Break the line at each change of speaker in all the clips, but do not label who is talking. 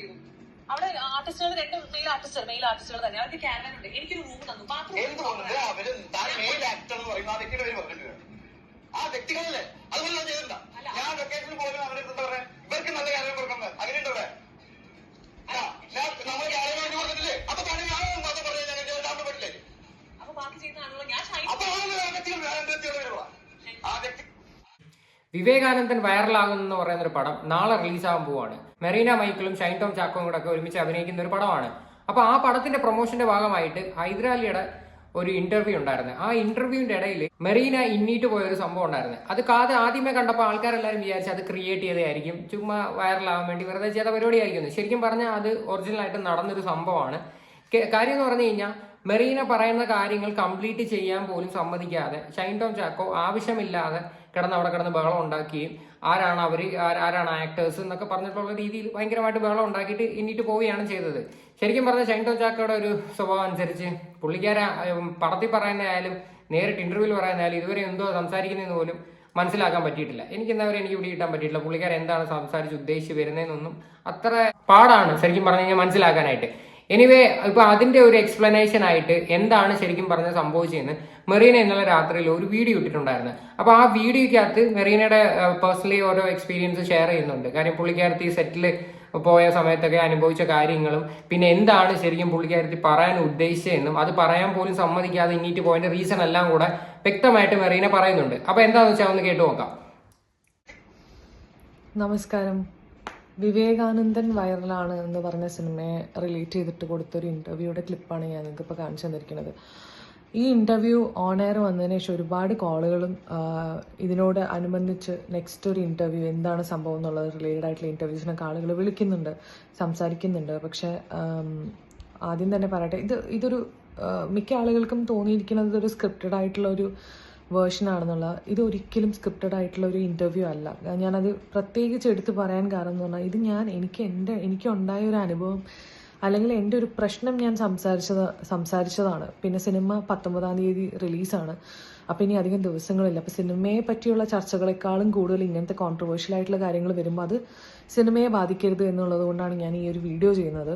ചെയ്തു. അവിടെ ആർട്ടിസ്റ്റുകൾ രണ്ട് മെയിൽ ആർട്ടിസ്റ്റുകൾ തന്നെ, അവർക്ക് ക്യാരവൻ ഉണ്ട്. എനിക്കൊരു റൂം തന്നു.
ആ വ്യക്തികളല്ലേ അതുപോലെ ചെയ്തിട്ടുണ്ടോ? ഞാൻ ലൊക്കേഷനിൽ പോലും അവരെ എന്താ പറയാ ഇവർക്ക് നല്ല കാര്യം കൊടുക്കുന്നത് അങ്ങനെയുണ്ട് ഇവിടെ. നമ്മൾ കാര്യം കൊടുത്തിട്ടില്ലേ? അപ്പൊ പറഞ്ഞു പറ്റില്ലേ?
അപ്പൊ ബാക്കി ചെയ്യുന്ന ആളുകൾ ഞാൻ
അപ്പൊ വ്യക്തികൾ വേറെ വ്യക്തികൾ വരുവാ. ആ വ്യക്തി
വിവേകാനന്ദൻ വൈറലാകുന്നു പറയുന്ന ഒരു പടം നാളെ റിലീസാകാൻ പോവാണ്. മെറീന മൈക്കിളും ഷൈൻ ടോം ചാക്കോയും കൂടെ ഒക്കെ ഒരുമിച്ച് അഭിനയിക്കുന്ന ഒരു പടമാണ്. അപ്പൊ ആ പടത്തിന്റെ പ്രൊമോഷന്റെ ഭാഗമായിട്ട് ഹൈദരാലിയുടെ ഒരു ഇന്റർവ്യൂ ഉണ്ടായിരുന്നു. ആ ഇന്റർവ്യൂവിന്റെ ഇടയിൽ മെറീന ഇന്നീട്ട് പോയ ഒരു സംഭവം ഉണ്ടായിരുന്നു. അത് ആദ്യമേ കണ്ടപ്പോൾ ആൾക്കാരെല്ലാവരും വിചാരിച്ചു അത് ക്രിയേറ്റ് ചെയ്തതായിരിക്കും, ചുമ്മാ വൈറലാവാൻ വേണ്ടി വെറുതെ ചെയ്ത പരിപാടിയായിരിക്കും. ശരിക്കും പറഞ്ഞാൽ അത് ഒറിജിനലായിട്ട് നടന്നൊരു സംഭവമാണ്. കാര്യം എന്ന് പറഞ്ഞു കഴിഞ്ഞാൽ മെറീന പറയുന്ന കാര്യങ്ങൾ കംപ്ലീറ്റ് ചെയ്യാൻ പോലും സമ്മതിക്കാതെ ഷൈൻ ടോം ചാക്കോ ആവശ്യമില്ലാതെ അവിടെ കിടന്ന് ബഹളം ഉണ്ടാക്കുകയും ആരാണ് ആക്ടേഴ്സ് എന്നൊക്കെ പറഞ്ഞിട്ടുള്ള രീതിയിൽ ഭയങ്കരമായിട്ട് ബഹളം ഉണ്ടാക്കിയിട്ട് ഇന്നിട്ട് പോവുകയാണ് ചെയ്തത്. ശരിക്കും പറഞ്ഞാൽ ഷൈൻ ടോം ചാക്കോയുടെ ഒരു സ്വഭാവം അനുസരിച്ച് പുള്ളിക്കാരെ പടത്തിൽ പറയുന്നതായാലും നേരിട്ട് ഇന്റർവ്യൂവിൽ പറയുന്നതായാലും ഇതുവരെ എന്തോ സംസാരിക്കുന്നതെന്ന് പോലും മനസ്സിലാക്കാൻ പറ്റിയിട്ടില്ല. എനിക്ക് ഇവിടെ കിട്ടാൻ പറ്റിയിട്ടില്ല. പുള്ളിക്കാരൻ എന്താണ് സംസാരിച്ച് ഉദ്ദേശിച്ച് വരുന്നതെന്നൊന്നും അത്ര പാടാണ് ശരിക്കും പറഞ്ഞു കഴിഞ്ഞാൽ മനസ്സിലാക്കാനായിട്ട്. എനിവേ ഇപ്പൊ അതിന്റെ ഒരു എക്സ്പ്ലനേഷൻ ആയിട്ട് എന്താണ് ശരിക്കും പറഞ്ഞ സംഭവിച്ചതെന്ന് മെറീന ഇന്നലെ രാത്രിയിൽ ഒരു വീഡിയോ ഇട്ടിട്ടുണ്ടായിരുന്നു. അപ്പൊ ആ വീഡിയോയ്ക്കകത്ത് മെറീനയുടെ പേഴ്സണലി ഓരോ എക്സ്പീരിയൻസ് ഷെയർ ചെയ്യുന്നുണ്ട്. കാര്യം പുള്ളിക്കാരത്തി സെറ്റിൽ പോയ സമയത്തൊക്കെ അനുഭവിച്ച കാര്യങ്ങളും പിന്നെ എന്താണ് ശരിക്കും പുള്ളിക്കാരത്തി പറയാൻ ഉദ്ദേശിച്ചതെന്നും അത് പറയാൻ പോലും സമ്മതിക്കാതെ ഇന്നീറ്റ് പോയതിന്റെ റീസൺ എല്ലാം കൂടെ വ്യക്തമായിട്ട് മെറീന പറയുന്നുണ്ട്. അപ്പൊ എന്താണെന്ന് വെച്ചാൽ ഒന്ന് കേട്ടു നോക്കാം.
നമസ്കാരം. വിവേകാനന്ദൻ വൈറലാണ് എന്ന് പറഞ്ഞ സിനിമയെ റിലേറ്റ് ചെയ്തിട്ട് കൊടുത്തൊരു ഇന്റർവ്യൂയുടെ ക്ലിപ്പാണ് ഞാൻ നിങ്ങൾക്ക് ഇപ്പോൾ കാണിച്ചു തന്നിരിക്കുന്നത്. ഈ ഇന്റർവ്യൂ ഓൺ എയർ വന്നതിന് ശേഷം ഒരുപാട് കോളുകളും ഇതിനോട് അനുബന്ധിച്ച് നെക്സ്റ്റ് ഒരു ഇന്റർവ്യൂ എന്താണ് സംഭവം എന്നുള്ളത് റിലേറ്റഡ് ആയിട്ടുള്ള ഇന്റർവ്യൂസിനൊക്കെ ആളുകൾ വിളിക്കുന്നുണ്ട്, സംസാരിക്കുന്നുണ്ട്. പക്ഷെ ആദ്യം തന്നെ പറയട്ടെ, ഇതൊരു മിക്ക ആളുകൾക്കും തോന്നിയിരിക്കുന്നത് ഇതൊരു സ്ക്രിപ്റ്റഡ് ആയിട്ടുള്ള ഒരു വേർഷനാണെന്നുള്ള. ഇത് ഒരിക്കലും സ്ക്രിപ്റ്റഡ് ആയിട്ടുള്ള ഒരു ഇന്റർവ്യൂ അല്ല. ഞാനത് പ്രത്യേകിച്ച് എടുത്ത് പറയാൻ കാരണം എന്ന് പറഞ്ഞാൽ ഇത് എനിക്കുണ്ടായ ഒരു അനുഭവം അല്ലെങ്കിൽ എൻ്റെ ഒരു പ്രശ്നം ഞാൻ സംസാരിച്ചതാണ്. പിന്നെ സിനിമ 19-ാം തീയതി റിലീസാണ്. അപ്പം ഇനി അധികം ദിവസങ്ങളില്ല. അപ്പം സിനിമയെ പറ്റിയുള്ള ചർച്ചകളെക്കാളും കൂടുതൽ ഇങ്ങനത്തെ കോൺട്രവേഴ്ഷ്യൽ ആയിട്ടുള്ള കാര്യങ്ങൾ വരുമ്പോൾ അത് സിനിമയെ ബാധിക്കരുത് എന്നുള്ളത് കൊണ്ടാണ് ഞാൻ ഈ ഒരു വീഡിയോ ചെയ്യുന്നത്.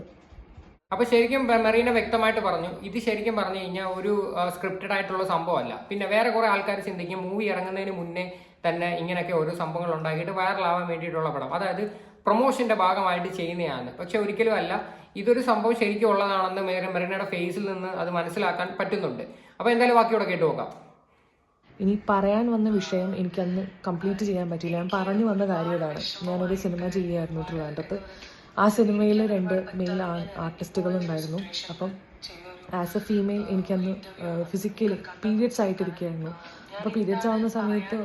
അപ്പൊ ശരിക്കും മെറീന വ്യക്തമായിട്ട് പറഞ്ഞു, ഇത് ശരിക്കും പറഞ്ഞു കഴിഞ്ഞാൽ ഒരു സ്ക്രിപ്റ്റഡ് ആയിട്ടുള്ള സംഭവമല്ല. പിന്നെ വേറെ കുറെ ആൾക്കാർ ചിന്തിക്കും മൂവി ഇറങ്ങുന്നതിന് മുന്നേ തന്നെ ഇങ്ങനെയൊക്കെ ഓരോ സംഭവങ്ങൾ ഉണ്ടാക്കിയിട്ട് വൈറലാവാൻ വേണ്ടിയിട്ടുള്ള പടം, അതായത് പ്രൊമോഷന്റെ ഭാഗമായിട്ട് ചെയ്യുന്നതാണ്. പക്ഷെ ഒരിക്കലും അല്ല, ഇതൊരു സംഭവം ശരിക്കും ഉള്ളതാണെന്ന് മെറീനയുടെ ഫേസിൽ നിന്ന് അത് മനസ്സിലാക്കാൻ പറ്റുന്നുണ്ട്. അപ്പൊ എന്തായാലും ബാക്കിയോടെ കേട്ടു നോക്കാം.
ഇനി പറയാൻ വന്ന വിഷയം എനിക്കന്ന് കംപ്ലീറ്റ് ചെയ്യാൻ പറ്റിയില്ല. ഞാൻ പറഞ്ഞു വന്ന കാര്യം ഇതാണ്. ഞാനൊരു സിനിമ ചെയ്യുകയായിരുന്നു ട്രിവാൻഡ്രത്ത്. ആ സിനിമയിൽ 2 മെയിൽ ആർട്ടിസ്റ്റുകളുണ്ടായിരുന്നു. അപ്പം ആസ് എ ഫീമെയിൽ എനിക്കന്ന് ഫിസിക്കലി പീരിയഡ്സ് ആയിട്ടിരിക്കുകയായിരുന്നു. അപ്പോൾ പീരിയഡ്സ് ആവുന്ന സമയത്ത്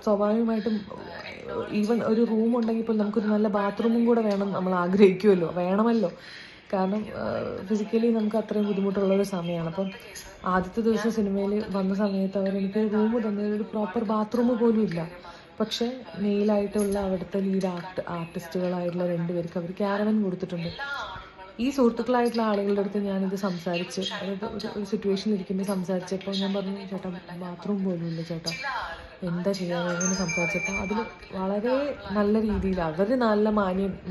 സ്വാഭാവികമായിട്ടും ഈവൻ ഒരു റൂം ഉണ്ടെങ്കിൽ ഇപ്പോൾ നമുക്കൊരു നല്ല ബാത്റൂമും കൂടെ നമ്മൾ വേണമല്ലോ. കാരണം ഫിസിക്കലി നമുക്ക് അത്രയും ബുദ്ധിമുട്ടുള്ളൊരു സമയമാണ്. അപ്പം ആദ്യത്തെ ദിവസം സിനിമയിൽ വന്ന സമയത്ത് അവരെനിക്ക് റൂം തന്നൊരു പ്രോപ്പർ ബാത്റൂം പോലും ഇല്ല. പക്ഷെ മെയിലായിട്ടുള്ള അവിടുത്തെ ലീഡ് ആർട്ടിസ്റ്റുകളായിട്ടുള്ള 2 പേർക്ക് അവർ ക്യാരവൻ കൊടുത്തിട്ടുണ്ട്. ഈ സുഹൃത്തുക്കളായിട്ടുള്ള ആളുകളുടെ അടുത്ത് ഞാനിത് സംസാരിച്ച്, അതായത് ഒരു സിറ്റുവേഷനിൽ ഇരിക്കുമ്പോൾ സംസാരിച്ചപ്പോൾ ഞാൻ പറഞ്ഞു, ചേട്ടാ ബാത്റൂം പോലും ഇല്ല ചേട്ടാ, എന്താ ചെയ്യാൻ അങ്ങനെ സംസാരിച്ചപ്പോൾ അതിൽ വളരെ നല്ല രീതിയിൽ അവർ നല്ല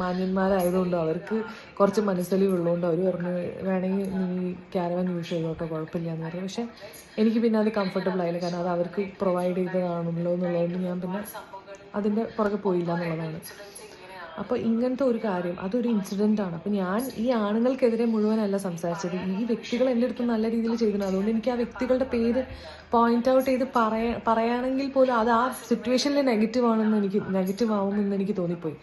മാന്യന്മാരായതുകൊണ്ട് അവർക്ക് കുറച്ച് മനസ്സിലുള്ളതുകൊണ്ട് അവർ പറഞ്ഞു വേണമെങ്കിൽ നീ ക്യാരവൻ യൂസ് ചെയ്തോട്ടോ, കുഴപ്പമില്ല എന്ന് പറയും. പക്ഷെ എനിക്ക് പിന്നെ അത് കംഫർട്ടബിൾ ആയില്ല. കാരണം അത് അവർക്ക് പ്രൊവൈഡ് ചെയ്തതാണല്ലോ എന്നുള്ളതുകൊണ്ട് ഞാൻ പിന്നെ അതിൻ്റെ പുറകെ പോയില്ല എന്നുള്ളതാണ്. അപ്പോൾ ഇങ്ങനത്തെ ഒരു കാര്യം, അതൊരു ഇൻസിഡൻ്റാണ്. അപ്പോൾ ഞാൻ ഈ ആണുങ്ങൾക്കെതിരെ മുഴുവനല്ല സംസാരിച്ചത്. ഈ വ്യക്തികൾ എൻ്റെ അടുത്ത് നല്ല രീതിയിൽ ചെയ്തിരുന്നു. അതുകൊണ്ട് എനിക്ക് ആ വ്യക്തികളുടെ പേര് പോയിന്റ് ഔട്ട് ചെയ്ത് പറയുകയാണെങ്കിൽ പോലും അത് ആ സിറ്റുവേഷനിൽ നെഗറ്റീവ് ആവുമെന്ന് എനിക്ക് തോന്നിപ്പോയി.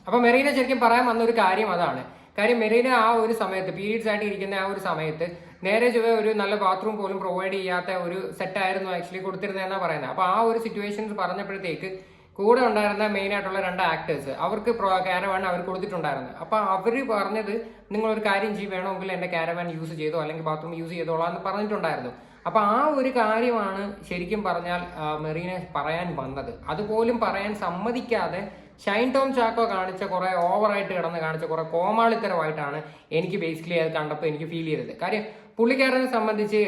അപ്പോൾ മെറീന ശരിക്കും പറയാൻ വന്നൊരു കാര്യം അതാണ്. കാര്യം മെറീന ആ ഒരു സമയത്ത് പീരീഡ്സ് ആയിട്ട് ഇരിക്കുന്ന ആ ഒരു സമയത്ത് നേരെ ചൊവ്വേ ഒരു നല്ല ബാത്റൂം പോലും പ്രൊവൈഡ് ചെയ്യാത്ത ഒരു സെറ്റായിരുന്നു ആക്ച്വലി കൊടുത്തിരുന്നതെന്നാണ് പറയുന്നത്. അപ്പോൾ ആ ഒരു സിറ്റുവേഷൻസ് പറഞ്ഞപ്പോഴത്തേക്ക് കൂടെ ഉണ്ടായിരുന്ന മെയിൻ ആയിട്ടുള്ള 2 ആക്ടേഴ്സ് അവർക്ക് ക്യാരവാൻ അവർ കൊടുത്തിട്ടുണ്ടായിരുന്നു. അപ്പോൾ അവർ പറഞ്ഞത് നിങ്ങളൊരു കാര്യം വേണമെങ്കിൽ എൻ്റെ ക്യാരവാൻ യൂസ് ചെയ്തോ അല്ലെങ്കിൽ ബാത്റൂം യൂസ് ചെയ്തോളാം എന്ന് പറഞ്ഞിട്ടുണ്ടായിരുന്നു. അപ്പോൾ ആ ഒരു കാര്യമാണ് ശരിക്കും പറഞ്ഞാൽ മെറീന പറയാൻ വന്നത്. അതുപോലും പറയാൻ സമ്മതിക്കാതെ ഷൈൻ ടോം ചാക്കോ കാണിച്ച കുറെ ഓവറായിട്ട് കിടന്ന് കാണിച്ച കുറെ കോമാളിത്തരമായിട്ടാണ് എനിക്ക് ബേസിക്കലി അത് കണ്ടപ്പോൾ എനിക്ക് ഫീൽ ചെയ്തത്. കാര്യം പുള്ളിക്കാരനെ സംബന്ധിച്ച്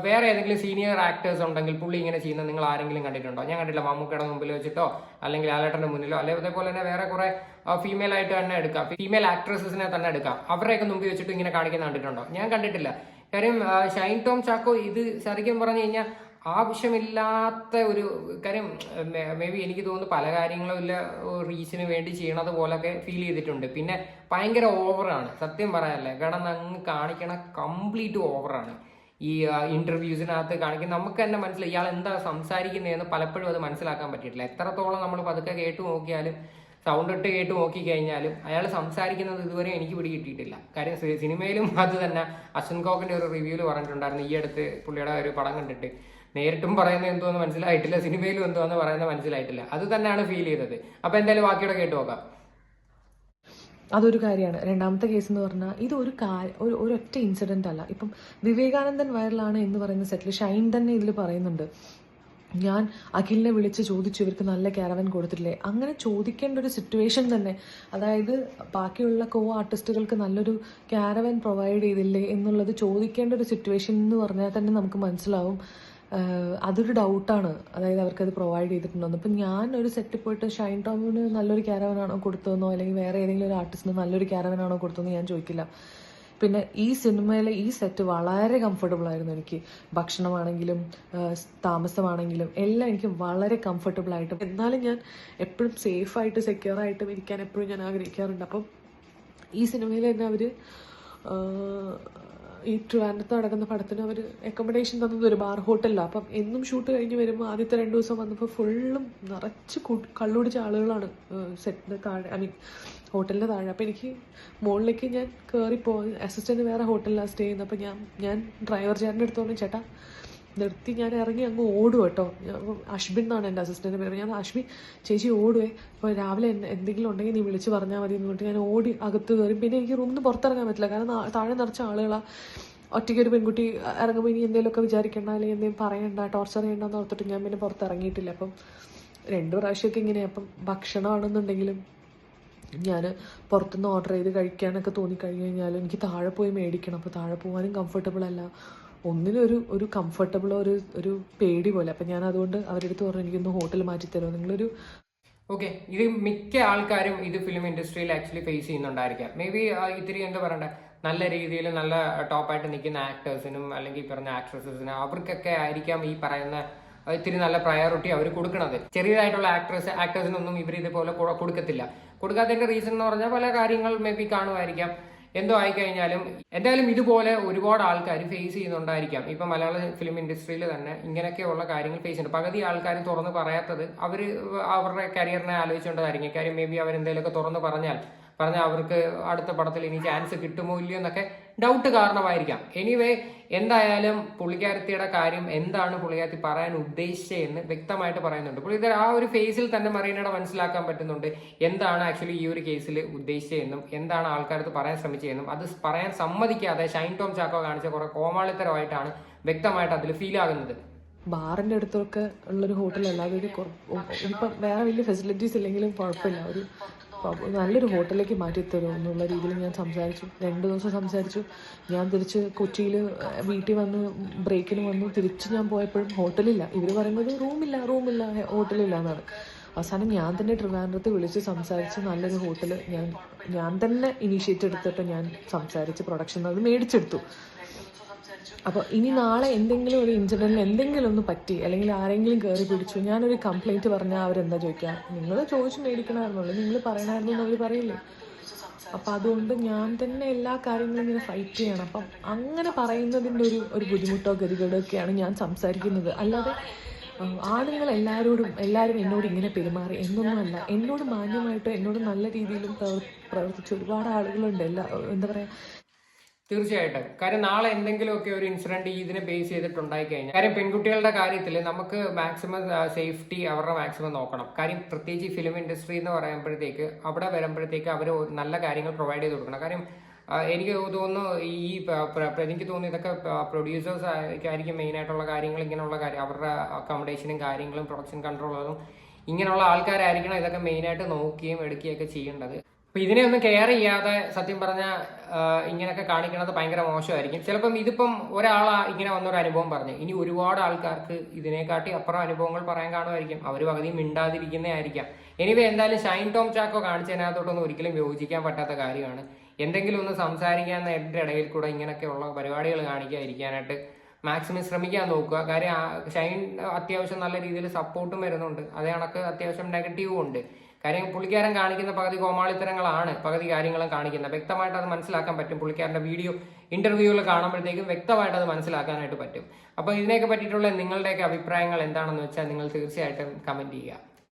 വേറെ ഏതെങ്കിലും സീനിയർ ആക്ടേഴ്സ് ഉണ്ടെങ്കിൽ പുള്ളി ഇങ്ങനെ ചെയ്യുന്നത് നിങ്ങൾ ആരെങ്കിലും കണ്ടിട്ടുണ്ടോ? ഞാൻ കണ്ടില്ല. മമ്മൂക്കയുടെ മുമ്പിൽ വെച്ചിട്ടോ അല്ലെങ്കിൽ ലാലേട്ടന്റെ മുന്നിലോ അല്ലെങ്കിൽ അതേപോലെ തന്നെ വേറെ കുറെ ഫീമെയിൽ ആയിട്ട് തന്നെ എടുക്കാം, ഫീമെയിൽ ആക്ട്രസസിനെ തന്നെ എടുക്കാം, അവരുടെയൊക്കെ മുമ്പിൽ വെച്ചിട്ട് ഇങ്ങനെ കാണിക്കുന്ന കണ്ടിട്ടുണ്ടോ? ഞാൻ കണ്ടിട്ടില്ല. കാര്യം ഷൈൻ ടോം ചാക്കോ ഇത് ശരിക്കും പറഞ്ഞു കഴിഞ്ഞാൽ ആവശ്യമില്ലാത്ത ഒരു കാര്യം. മേ ബി എനിക്ക് തോന്നുന്നു പല കാര്യങ്ങളും ഇല്ല റീച്ചിന് വേണ്ടി ചെയ്യണത് പോലൊക്കെ ഫീൽ ചെയ്തിട്ടുണ്ട്. പിന്നെ ഭയങ്കര ഓവറാണ്, സത്യം പറയാനല്ലേ. കാരണം അങ്ങ് കാണിക്കണ കംപ്ലീറ്റ് ഓവറാണ്. ഈ ഇന്റർവ്യൂസിനകത്ത് കാണിക്കുന്ന നമുക്ക് തന്നെ മനസ്സിലായി ഇയാൾ എന്താ സംസാരിക്കുന്നതെന്ന് പലപ്പോഴും അത് മനസ്സിലാക്കാൻ പറ്റിയിട്ടില്ല. എത്രത്തോളം നമ്മൾ പതുക്കെ കേട്ടു നോക്കിയാലും സൗണ്ട് ഇട്ട് കേട്ട് നോക്കിക്കഴിഞ്ഞാലും അയാൾ സംസാരിക്കുന്നത് ഇതുവരെ എനിക്ക് പിടി കിട്ടിയിട്ടില്ല. കാര്യം സിനിമയിലും അത് തന്നെ അശ്വിൻ കോക്കിന്റെ ഒരു റിവ്യൂവിൽ പറഞ്ഞിട്ടുണ്ടായിരുന്നു. ഈ അടുത്ത് പുള്ളിയുടെ ഒരു പടം കണ്ടിട്ട് നേരിട്ടും പറയുന്നത് എന്തോന്ന് മനസ്സിലായിട്ടില്ല, സിനിമയിലും എന്തോന്ന് പറയുന്നത് മനസ്സിലായിട്ടില്ല. അത് തന്നെയാണ് ഫീൽ ചെയ്തത്. അപ്പൊ എന്തായാലും ബാക്കിയുടെ കേട്ട് നോക്കാം.
അതൊരു കാര്യമാണ്. രണ്ടാമത്തെ കേസ് എന്ന് പറഞ്ഞാൽ ഇത് ഒരൊറ്റ ഇൻസിഡന്റ് അല്ല. ഇപ്പം വിവേകാനന്ദൻ വൈറലാണ് എന്ന് പറയുന്ന സെറ്റിൽ ഷൈൻ തന്നെ ഇതിൽ പറയുന്നുണ്ട്, ഞാൻ അഖിലിനെ വിളിച്ച് ചോദിച്ചു ഇവർക്ക് നല്ല ക്യാരവൻ കൊടുത്തിട്ടില്ലേ. അങ്ങനെ ചോദിക്കേണ്ട ഒരു സിറ്റുവേഷൻ തന്നെ, അതായത് ബാക്കിയുള്ള കോ ആർട്ടിസ്റ്റുകൾക്ക് നല്ലൊരു ക്യാരവൻ പ്രൊവൈഡ് ചെയ്തില്ലേ എന്നുള്ളത് ചോദിക്കേണ്ട ഒരു സിറ്റുവേഷൻ എന്ന് പറഞ്ഞാൽ തന്നെ നമുക്ക് മനസ്സിലാവും അതൊരു ഡൗട്ടാണ്. അതായത് അവർക്കത് പ്രൊവൈഡ് ചെയ്തിട്ടുണ്ടോന്ന്. ഇപ്പം ഞാൻ ഒരു സെറ്റിൽ പോയിട്ട് ഷൈൻ ടോമിന് നല്ലൊരു ക്യാരവനാണോ കൊടുത്തതെന്നോ അല്ലെങ്കിൽ വേറെ ഏതെങ്കിലും ഒരു ആർട്ടിസ്റ്റിന് നല്ലൊരു ക്യാരവനാണോ കൊടുത്തതെന്ന് ഞാൻ ചോദിക്കില്ല. പിന്നെ ഈ സിനിമയിലെ ഈ സെറ്റ് വളരെ കംഫർട്ടബിൾ ആയിരുന്നു എനിക്ക്. ഭക്ഷണമാണെങ്കിലും താമസമാണെങ്കിലും എല്ലാം എനിക്ക് വളരെ കംഫർട്ടബിൾ ആയിട്ടും എന്നാലും ഞാൻ എപ്പോഴും സേഫായിട്ട് സെക്യൂറായിട്ടും ഇരിക്കാൻ എപ്പോഴും ഞാൻ ആഗ്രഹിക്കാറുണ്ട്. അപ്പം ഈ സിനിമയിൽ തന്നെ അവർ ഈ ട്രിവാൻഡ്രത്ത് നടക്കുന്ന പടത്തിന് അവർ അക്കോമഡേഷൻ തന്നത് ഒരു ബാർ ഹോട്ടലിലാണ്. അപ്പം എന്നും ഷൂട്ട് കഴിഞ്ഞ് വരുമ്പോൾ ആദ്യത്തെ 2 ദിവസം വന്നപ്പോൾ ഫുള്ളും നിറച്ച് കള്ളുടിച്ച ആളുകളാണ് സെറ്റിൻ്റെ താഴെ, ഐ മീൻ ഹോട്ടലിൻ്റെ താഴെ. അപ്പോൾ എനിക്ക് മുകളിലേക്ക് ഞാൻ കയറിപ്പോയി. അസിസ്റ്റൻറ്റ് വേറെ ഹോട്ടലിലാണ് സ്റ്റേ ചെയ്യുന്നത്. അപ്പോൾ ഞാൻ ഡ്രൈവർ ചേട്ടൻ്റെ അടുത്ത് പറഞ്ഞു, ചേട്ടാ നിർത്തി, ഞാൻ ഇറങ്ങി അങ്ങ് ഓടും കേട്ടോ. അശ്ബിൻ എന്നാണ് എൻ്റെ അസിസ്റ്റൻ്റ് പേര്. ഞാൻ അശ്ബിൻ ചേച്ചി ഓടുവേ, അപ്പോൾ രാവിലെ എന്തെങ്കിലും ഉണ്ടെങ്കിൽ നീ വിളിച്ച് പറഞ്ഞാൽ മതി എന്ന് പറഞ്ഞിട്ട് ഞാൻ ഓടി അകത്ത് കയറി. പിന്നെ എനിക്ക് റൂമിൽ നിന്ന് പുറത്തിറങ്ങാൻ പറ്റില്ല, കാരണം താഴെ നിറച്ച ആളുകളാണ്. ഒറ്റയ്ക്കൊരു പെൺകുട്ടി ഇറങ്ങുമ്പോൾ ഇനി എന്തെങ്കിലുമൊക്കെ വിചാരിക്കേണ്ട അല്ലെങ്കിൽ എന്തെങ്കിലും പറയണ്ട, ടോർച്ചർ ചെയ്യണ്ടെന്ന് ഓർത്തിട്ട് ഞാൻ പിന്നെ പുറത്തിറങ്ങിയിട്ടില്ല. അപ്പം 2 പ്രാവശ്യമൊക്കെ ഇങ്ങനെയാണ്. അപ്പം ഭക്ഷണമാണെന്നുണ്ടെങ്കിലും ഞാൻ പുറത്തുനിന്ന് ഓർഡർ ചെയ്ത് കഴിക്കാനൊക്കെ തോന്നിക്കഴിഞ്ഞ് കഴിഞ്ഞാലും എനിക്ക് താഴെ പോയി മേടിക്കണം. അപ്പോൾ താഴെ പോകാനും കംഫർട്ടബിൾ അല്ല, ഒന്നിനും ഒരു കംഫർട്ടബിളോ ഒരു പേടി പോലെ. അപ്പം ഞാൻ അതുകൊണ്ട് അവരുടെ അടുത്ത് പറഞ്ഞു എനിക്കൊന്ന് ഹോട്ടൽ മാറ്റിത്തരുമോ നിങ്ങളൊരു.
ഓക്കെ, ഇത് മിക്ക ആൾക്കാരും ഇത് ഫിലിം ഇൻഡസ്ട്രിയിൽ ആക്ച്വലി ഫേസ് ചെയ്യുന്നുണ്ടായിരിക്കാം. മേ ബി ഇത്തിരി എന്താ പറയണ്ടേ, നല്ല രീതിയിൽ നല്ല ടോപ്പായിട്ട് നിൽക്കുന്ന ആക്ടേഴ്സിനും അല്ലെങ്കിൽ പറഞ്ഞ ആക്ട്രസസിനും അവർക്കൊക്കെ ആയിരിക്കാം ഈ പറയുന്ന ഇത്തിരി നല്ല പ്രയോറിറ്റി അവർ കൊടുക്കണത്. ചെറിയതായിട്ടുള്ള ആക്ടേഴ്സിനൊന്നും ഇവർ ഇതുപോലെ കൊടുക്കത്തില്ല. കൊടുക്കാത്തതിന്റെ റീസൺ എന്ന് പറഞ്ഞാൽ പല കാര്യങ്ങൾ മേ ബി കാണുമായിരിക്കാം. എന്തോ ആയിക്കഴിഞ്ഞാലും എന്തായാലും ഇതുപോലെ ഒരുപാട് ആൾക്കാർ ഫേസ് ചെയ്യുന്നുണ്ടായിരിക്കാം. ഇപ്പം മലയാള ഫിലിം ഇൻഡസ്ട്രിയിൽ തന്നെ ഇങ്ങനെയൊക്കെയുള്ള കാര്യങ്ങൾ ഫേസ് ചെയ്യുന്നുണ്ട്. പകുതി ആൾക്കാർ തുറന്ന് പറയാത്തത് അവർ അവരുടെ കരിയറിനെ ആലോചിച്ചുകൊണ്ടതായിരിക്കും. കാര്യം മേ ബി അവരെന്തെങ്കിലുമൊക്കെ തുറന്ന് പറഞ്ഞാൽ അവർക്ക് അടുത്ത പടത്തിൽ ഇനി ചാൻസ് കിട്ടുമോ ഇല്ലയോ എന്നൊക്കെ ഡൗട്ട് കാരണമായിരിക്കാം. എനിവേ എന്തായാലും പുള്ളിക്കാരത്തിയുടെ കാര്യം എന്താണ് പുള്ളിക്കാരത്തി പറയാൻ ഉദ്ദേശിച്ചതെന്ന് വ്യക്തമായിട്ട് പറയുന്നുണ്ട്. പുള്ളിക്കാരി ആ ഒരു ഫേസിൽ തന്നെ മറീനയുടെ മനസ്സിലാക്കാൻ പറ്റുന്നുണ്ട് എന്താണ് ആക്ച്വലി ഈ ഒരു കേസിൽ ഉദ്ദേശിച്ചതെന്നും എന്താണ് ആൾക്കാർക്ക് പറയാൻ ശ്രമിച്ചതെന്നും. അത് പറയാൻ സമ്മതിക്കാതെ ഷൈൻ ടോം ചാക്കോ കാണിച്ച കുറെ കോമാളിത്തരമായിട്ടാണ് വ്യക്തമായിട്ട് അതിൽ ഫീൽ ആകുന്നത്.
ബാറിൻ്റെ അടുത്തൊക്കെ ഉള്ളൊരു ഹോട്ടലല്ലാതെ ഇപ്പം വേറെ വലിയ ഫെസിലിറ്റീസ് ഇല്ലെങ്കിലും കുഴപ്പമില്ല, ഒരു നല്ലൊരു ഹോട്ടലിലേക്ക് മാറ്റിത്തരുമോ എന്നുള്ള രീതിയിൽ ഞാൻ സംസാരിച്ചു. 2 ദിവസം സംസാരിച്ചു. ഞാൻ തിരിച്ച് കൊച്ചിയിൽ വീട്ടിൽ വന്ന് ബ്രേക്കിന് വന്നു. തിരിച്ച് ഞാൻ പോയപ്പോഴും ഹോട്ടലില്ല. ഇവർ പറയുന്നത് റൂമില്ല ഹോട്ടലില്ല എന്നാണ്. അവസാനം ഞാൻ തന്നെ ട്രിവാൻഡ്രത്ത് വിളിച്ച് സംസാരിച്ച് നല്ലൊരു ഹോട്ടൽ ഞാൻ തന്നെ ഇനീഷ്യേറ്റ് എടുത്തിട്ട് ഞാൻ സംസാരിച്ച് പ്രൊഡക്ഷൻ അത് മേടിച്ചെടുത്തു. അപ്പോൾ ഇനി നാളെ എന്തെങ്കിലും ഒരു ഇൻസിഡൻറ്റിൽ എന്തെങ്കിലും ഒന്ന് പറ്റി അല്ലെങ്കിൽ ആരെങ്കിലും കയറി പിടിച്ചു, ഞാനൊരു കംപ്ലൈൻറ്റ് പറഞ്ഞാൽ അവരെന്താ ചോദിക്കുക, നിങ്ങൾ ചോദിച്ച് മേടിക്കണമായിരുന്നുള്ളൂ, നിങ്ങൾ പറയണമായിരുന്നു എന്ന് അവർ പറയില്ലേ. അപ്പം അതുകൊണ്ട് ഞാൻ തന്നെ എല്ലാ കാര്യങ്ങളും ഇങ്ങനെ ഫൈറ്റ് ചെയ്യണം. അപ്പം അങ്ങനെ പറയുന്നതിൻ്റെ ഒരു ബുദ്ധിമുട്ടോ ഗതികേടൊക്കെയാണ് ഞാൻ സംസാരിക്കുന്നത്. അല്ലാതെ എല്ലാവരും എന്നോട് ഇങ്ങനെ പെരുമാറി എന്നൊന്നുമല്ല. എന്നോട് മാന്യമായിട്ട് എന്നോട് നല്ല രീതിയിലും പ്രവർത്തിച്ച ഒരുപാട് ആളുകളുണ്ട്. എന്താ പറയുക,
തീർച്ചയായിട്ടും. കാര്യം നാളെ എന്തെങ്കിലുമൊക്കെ ഒരു ഇൻസിഡന്റ് ഇതിനെ ബേസ് ചെയ്തിട്ടുണ്ടായി കഴിഞ്ഞാൽ, കാര്യം പെൺകുട്ടികളുടെ കാര്യത്തിൽ നമുക്ക് മാക്സിമം സേഫ്റ്റി അവരുടെ മാക്സിമം നോക്കണം. കാര്യം പ്രത്യേകിച്ച് ഫിലിം ഇൻഡസ്ട്രി എന്ന് പറയുമ്പോഴത്തേക്ക് അവിടെ വരുമ്പോഴത്തേക്ക് അവർ നല്ല കാര്യങ്ങൾ പ്രൊവൈഡ് ചെയ്ത് കൊടുക്കണം. കാര്യം എനിക്ക് തോന്നുന്നു എനിക്ക് തോന്നുന്നു ഇതൊക്കെ പ്രൊഡ്യൂസേഴ്സ് ആയിരിക്കും മെയിൻ ആയിട്ടുള്ള കാര്യങ്ങൾ, ഇങ്ങനെയുള്ള കാര്യം അവരുടെ അക്കോമഡേഷനും കാര്യങ്ങളും പ്രൊഡക്ഷൻ കൺട്രോളും ഇങ്ങനെയുള്ള ആൾക്കാരായിരിക്കണം ഇതൊക്കെ മെയിനായിട്ട് നോക്കുകയും എടുക്കുകയൊക്കെ ചെയ്യേണ്ടത്. അപ്പൊ ഇതിനെയൊന്നും കെയർ ചെയ്യാതെ സത്യം പറഞ്ഞാൽ ഇങ്ങനെയൊക്കെ കാണിക്കുന്നത് ഭയങ്കര മോശമായിരിക്കും. ചിലപ്പം ഇതിപ്പം ഒരാളാ ഇങ്ങനെ വന്നൊരു അനുഭവം പറഞ്ഞു, ഇനി ഒരുപാട് ആൾക്കാർക്ക് ഇതിനെക്കാട്ടി അപ്പുറം അനുഭവങ്ങൾ പറയാൻ കാണുമായിരിക്കും. അവർ പകുതി മിണ്ടാതിരിക്കുന്നതായിരിക്കാം. എനിവേ എന്തായാലും ഷൈൻ ടോം ചാക്കോ കാണിച്ചതിനകത്തോട്ടൊന്നും ഒരിക്കലും യോജിക്കാൻ പറ്റാത്ത കാര്യമാണ്. എന്തെങ്കിലും ഒന്ന് സംസാരിക്കാൻ നേരത്തെ ഇടയിൽ കൂടെ ഇങ്ങനെയൊക്കെയുള്ള പരിപാടികൾ കാണിക്കാതിരിക്കാനായിട്ട് മാക്സിമം ശ്രമിക്കാൻ നോക്കുക. കാര്യം ഷൈൻ അത്യാവശ്യം നല്ല രീതിയിൽ സപ്പോർട്ടും വരുന്നുണ്ട്, അതേ കണക്ക് അത്യാവശ്യം നെഗറ്റീവും ഉണ്ട്. കാര്യം പുള്ളിക്കാരൻ കാണിക്കുന്ന പകുതി കോമാളിത്തരങ്ങളാണ് പകുതി കാര്യങ്ങളും കാണിക്കുന്നത്. വ്യക്തമായിട്ട് അത് മനസ്സിലാക്കാൻ പറ്റും. പുള്ളിക്കാരൻ്റെ ഇന്റർവ്യൂകൾ കാണുമ്പോഴത്തേക്കും വ്യക്തമായിട്ട് അത് മനസ്സിലാക്കാനായിട്ട് പറ്റും. അപ്പോൾ ഇതിനെയൊക്കെ പറ്റിയിട്ടുള്ള നിങ്ങളുടെയൊക്കെ അഭിപ്രായങ്ങൾ എന്താണെന്ന് വെച്ചാൽ നിങ്ങൾ തീർച്ചയായിട്ടും കമന്റ് ചെയ്യുക.